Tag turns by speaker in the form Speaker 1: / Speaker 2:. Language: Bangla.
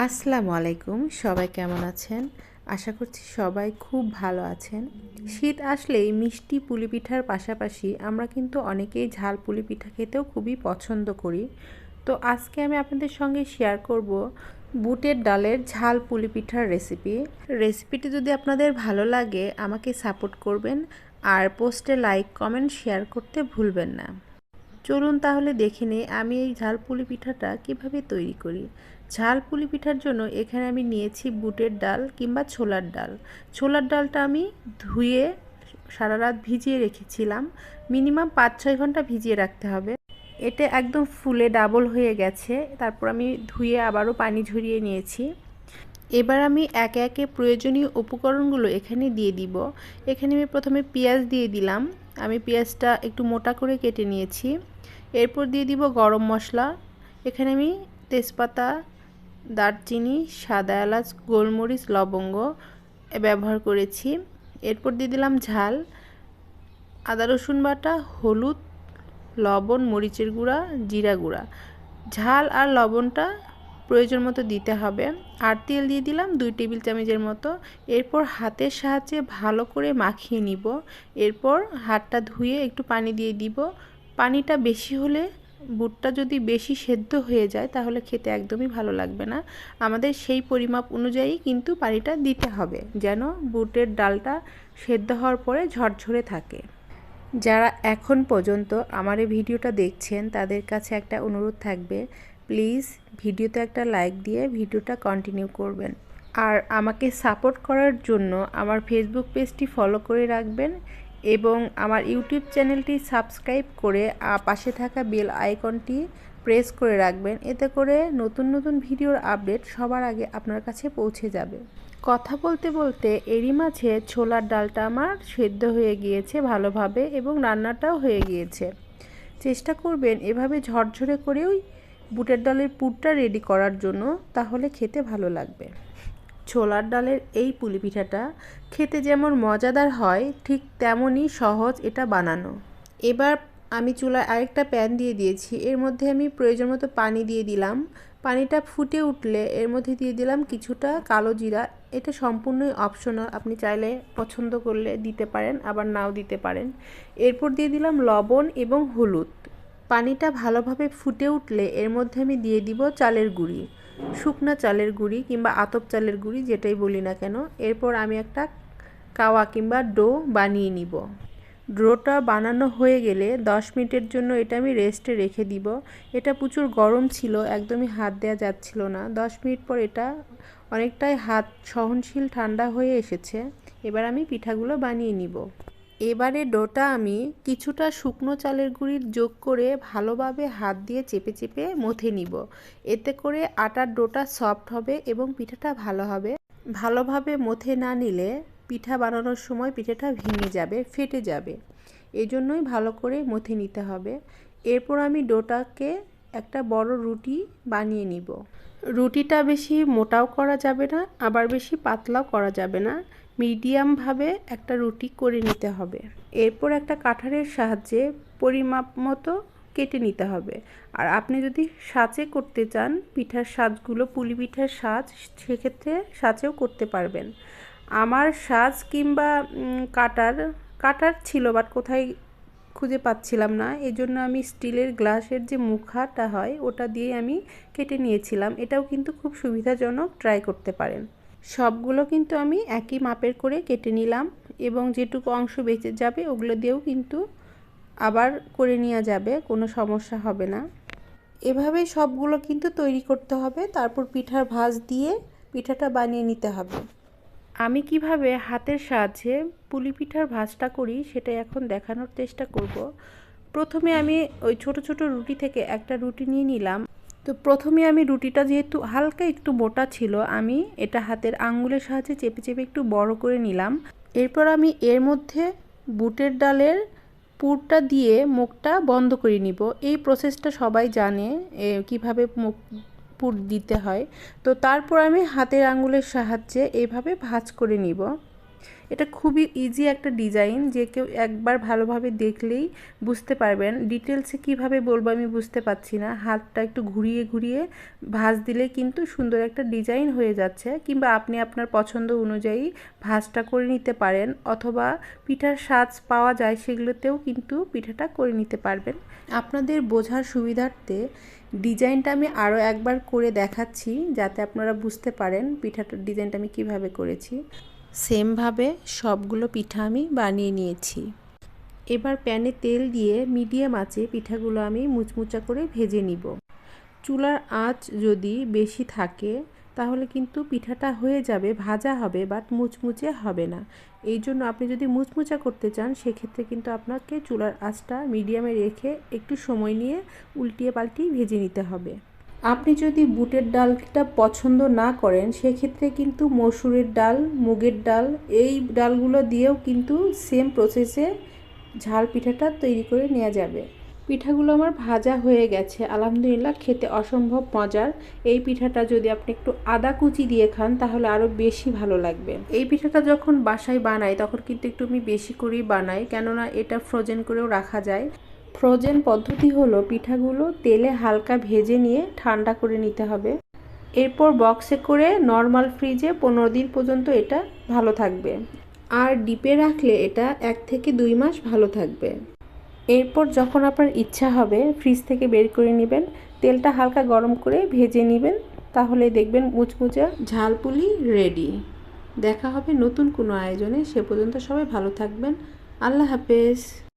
Speaker 1: আসসালামু আলাইকুম। সবাই কেমন আছেন? আশা করছি সবাই খুব ভালো আছেন। শীত আসলেই মিষ্টি পুলি পিঠার পাশাপাশি আমরা কিন্তু অনেকেই ঝাল পুলি পিঠা খেতেও খুবই পছন্দ করি। তো আজকে আমি আপনাদের সঙ্গে শেয়ার করব বুটের ডালের ঝাল পুলি পিঠার রেসিপিটি যদি আপনাদের ভালো লাগে আমাকে সাপোর্ট করবেন, আর পোস্টে লাইক কমেন্ট শেয়ার করতে ভুলবেন না। চলুন তাহলে দেখে নিই আমি এই ঝাল পুলি পিঠাটা কিভাবে তৈরি করি। ঝাল পুলি পিঠার জন্য এখানে আমি নিয়েছি বুটের ডাল কিংবা ছোলার ডাল। ছোলার ডালটা আমি ধুয়ে সারা রাত ভিজিয়ে রেখেছিলাম। মিনিমাম 5-6 ঘন্টা ভিজিয়ে রাখতে হবে। এটা একদম ফুলে ডাবল হয়ে গেছে। তারপর আমি ধুয়ে আবারও পানি ঝরিয়ে নিয়েছি। এবার আমি একে একে প্রয়োজনীয় উপকরণগুলো এখানে দিয়ে দিব। এখানে আমি প্রথমে পেঁয়াজ দিয়ে দিলাম। আমি পেঁয়াজটা একটু মোটা করে কেটে নিয়েছি। এরপর দিয়ে দিব গরম মশলা। এখানে আমি তেজপাতা, দারচিনি, সাদা এলাচ, গোলমরিচ, লবঙ্গ ব্যবহার করেছি। এরপর দিয়ে দিলাম ঝাল, আদা রসুন বাটা, হলুদ, লবণ, মরিচের গুঁড়া, জিরা গুঁড়া। ঝাল আর লবণটা প্রয়োজন মতো দিতে হবে। আর তেল দিয়ে দিলাম 2 টেবিল চামচের মতো। এরপর হাতের সাহায্যে ভালো করে মাখিয়ে নিব। এরপর হাতটা ধুয়ে একটু পানি দিয়ে দিব। পানিটা বেশি হলে, বুটটা যদি বেশি সেদ্ধ হয়ে যায় তাহলে খেতে একদমই ভালো লাগবে না। আমাদের সেই পরিমাপ অনুযায়ী কিন্তু পানিটা দিতে হবে, যেন বুটের ডালটা সেদ্ধ হওয়ার পরে ঝরঝরে থাকে। যারা এখন পর্যন্ত আমার এই ভিডিওটা দেখছেন তাদের কাছে একটা অনুরোধ থাকবে, প্লিজ ভিডিওতে একটা লাইক দিয়ে ভিডিওটা কন্টিনিউ করবেন। আর আমাকে সাপোর্ট করার জন্য আমার ফেসবুক পেজটি ফলো করে রাখবেন এবং আমার ইউটিউব চ্যানেলটি সাবস্ক্রাইব করে পাশে থাকা বেল আইকনটি প্রেস করে রাখবেন। এতে করে নতুন নতুন ভিডিওর আপডেট সবার আগে আপনার কাছে পৌঁছে যাবে। কথা বলতে বলতে এরই মাঝে ছোলার ডালটা আমার সেদ্ধ হয়ে গিয়েছে ভালোভাবে এবং রান্নাটাও হয়ে গিয়েছে। চেষ্টা করবেন এভাবে ঝরঝরে করেও বুটের ডালের পুরটা রেডি করার জন্য, তাহলে খেতে ভালো লাগবে। ছোলার ডালের এই পুলি পিঠাটা খেতে যেমন মজাদার হয় ঠিক তেমনই সহজ এটা বানানো। এবার আমি চুলায় আরেকটা প্যান দিয়ে দিয়েছি। এর মধ্যে আমি প্রয়োজন মতো পানি দিয়ে দিলাম। পানিটা ফুটে উঠলে এর মধ্যে দিয়ে দিলাম কিছুটা কালো জিরা। এটা সম্পূর্ণই অপশনাল, আপনি চাইলে পছন্দ করলে দিতে পারেন, আবার নাও দিতে পারেন। এরপর দিয়ে দিলাম লবণ এবং হলুদ। পানিটা ভালোভাবে ফুটে উঠলে এর মধ্যে আমি দিয়ে দিব চালের গুঁড়ি, শুকনা চালের গুঁড়ি কিংবা আতপ চালের গুঁড়ি, যেটাই বলি না কেন। এরপর আমি একটা কাওয়া কিংবা ডো বানিয়ে নিব। ডোটা বানানো হয়ে গেলে 10 মিনিটের জন্য এটা আমি রেস্টে রেখে দিব। এটা প্রচুর গরম ছিল, একদমই হাত দেওয়া যাচ্ছিল না। 10 মিনিট পর এটা অনেকটাই হাত সহনশীল ঠান্ডা হয়ে এসেছে। এবার আমি পিঠাগুলো বানিয়ে নিব। এবারে ডোটা আমি কিছুটা শুকনো চালের গুঁড়ির যোগ করে ভালোভাবে হাত দিয়ে চেপে চেপে মথে নিব। এতে করে আটার ডোটা সফট হবে এবং পিঠাটা ভালো হবে। ভালোভাবে মথে না নিলে পিঠা বানানোর সময় পিঠাটা ভেঙে যাবে, ফেটে যাবে। এই জন্যই ভালো করে মথে নিতে হবে। এরপর আমি ডোটাকে একটা বড় রুটি বানিয়ে নিব। রুটিটা বেশি মোটাও করা যাবে না, আবার বেশি পাতলাও করা যাবে না, মিডিয়ামভাবে একটা রুটি করে নিতে হবে। এরপর একটা কাঁঠারের সাহায্যে পরিমাপ মতো কেটে নিতে হবে। আর আপনি যদি সাঁচে করতে চান পিঠার সাজগুলো, পুলি পিঠার সাজ, সেক্ষেত্রে সাঁচেও করতে পারবেন। আমার সাজ কিংবা কাটার ছিল, বাট কোথায় খুঁজে পাচ্ছিলাম না। এই জন্য আমি স্টিলের গ্লাসের যে মুখাটা হয় ওটা দিয়ে আমি কেটে নিয়েছিলাম। এটাও কিন্তু খুব সুবিধাজনক, ট্রাই করতে পারেন। সবগুলো কিন্তু আমি একই মাপের করে কেটে নিলাম এবং যেটুকু অংশ বেঁচে যাবে ওগুলো দিয়েও কিন্তু আবার করে নেওয়া যাবে, কোনো সমস্যা হবে না। এভাবেই সবগুলো কিন্তু তৈরি করতে হবে। তারপর পিঠার ভাঁজ দিয়ে পিঠাটা বানিয়ে নিতে হবে। আমি কিভাবে হাতের সাহায্যে পুলি পিঠার ভাঁজটা করি সেটা এখন দেখানোর চেষ্টা করব। প্রথমে আমি ওই ছোট ছোট রুটি থেকে একটা রুটি নিয়ে নিলাম। তো প্রথমে আমি রুটিটা যেহেতু হালকা একটু মোটা ছিল, আমি এটা হাতের আঙ্গুলের সাহায্যে চেপে চেপে একটু বড় করে নিলাম। এরপর আমি এর মধ্যে বুটের ডালের পুরটা দিয়ে মুখটা বন্ধ করে নিব। এই প্রসেসটা সবাই জানে কিভাবে মুখ পুর দিতে হয়। তো তারপর আমি হাতের আঙ্গুলের সাহায্যে এইভাবে ভাঁজ করে নিব। এটা খুবই ইজি একটা ডিজাইন, যে কেউ একবার ভালোভাবে দেখলেই বুঝতে পারবেন। ডিটেলসে কিভাবে বলবো আমি বুঝতে পারছি না। হাতটা একটু ঘুরিয়ে ঘুরিয়ে ভাঁজ দিলে কিন্তু সুন্দর একটা ডিজাইন হয়ে যাচ্ছে, কিংবা আপনি আপনার পছন্দ অনুযায়ী ভাঁজটা করে নিতে পারেন, অথবা পিঠার সাজ পাওয়া যায় সেগুলোতেও কিন্তু পিঠাটা করে নিতে পারবেন। আপনাদের বোঝার সুবিধার্থে ডিজাইনটা আমি আরও একবার করে দেখাচ্ছি, যাতে আপনারা বুঝতে পারেন পিঠাটার ডিজাইনটা আমি কিভাবে করেছি। সেমভাবে সবগুলো পিঠা আমি বানিয়ে নিয়েছি। এবার প্যানে তেল দিয়ে মিডিয়াম আঁচে পিঠাগুলো আমি মুচমুচা করে ভেজে নিব। চুলার আঁচ যদি বেশি থাকে তাহলে কিন্তু পিঠাটা হয়ে যাবে, ভাজা হবে, বাট মুচমুচে হবে না। এই জন্য আপনি যদি মুচমুচা করতে চান সেক্ষেত্রে কিন্তু আপনাকে চুলার আঁচটা মিডিয়ামে রেখে একটু সময় নিয়ে উল্টিয়ে পাল্টিয়ে ভেজে নিতে হবে। আপনি যদি বুটের ডালটা পছন্দ না করেন সেক্ষেত্রে কিন্তু মসুরের ডাল, মুগের ডাল, এই ডালগুলো দিয়েও কিন্তু সেম প্রসেসে ঝাল পিঠাটা তৈরি করে নেওয়া যাবে। পিঠাগুলো আমার ভাজা হয়ে গেছে, আলহামদুলিল্লাহ, খেতে অসম্ভব মজার। এই পিঠাটা যদি আপনি একটু আদা কুচি দিয়ে খান তাহলে আরও বেশি ভালো লাগবে। এই পিঠাটা যখন বাসায় বানাই তখন কিন্তু একটু আমি বেশি করেই বানাই, কেননা এটা ফ্রোজেন করেও রাখা যায়। ফ্রোজেন পদ্ধতি হলো পিঠাগুলো তেলে হালকা ভেজে নিয়ে ঠান্ডা করে নিতে হবে। এরপর বক্সে করে নর্মাল ফ্রিজে 15 দিন পর্যন্ত এটা ভালো থাকবে। আর ডিপে রাখলে এটা 1 থেকে 2 মাস ভালো থাকবে। এরপর যখন আপনার ইচ্ছা হবে ফ্রিজ থেকে বের করে নেবেন, তেলটা হালকা গরম করে ভেজে নেবেন, তাহলে দেখবেন মুচমুচে ঝালপুলি রেডি। দেখা হবে নতুন কোনো আয়োজনে, সে পর্যন্ত সবাই ভালো থাকবেন। আল্লাহ হাফেজ।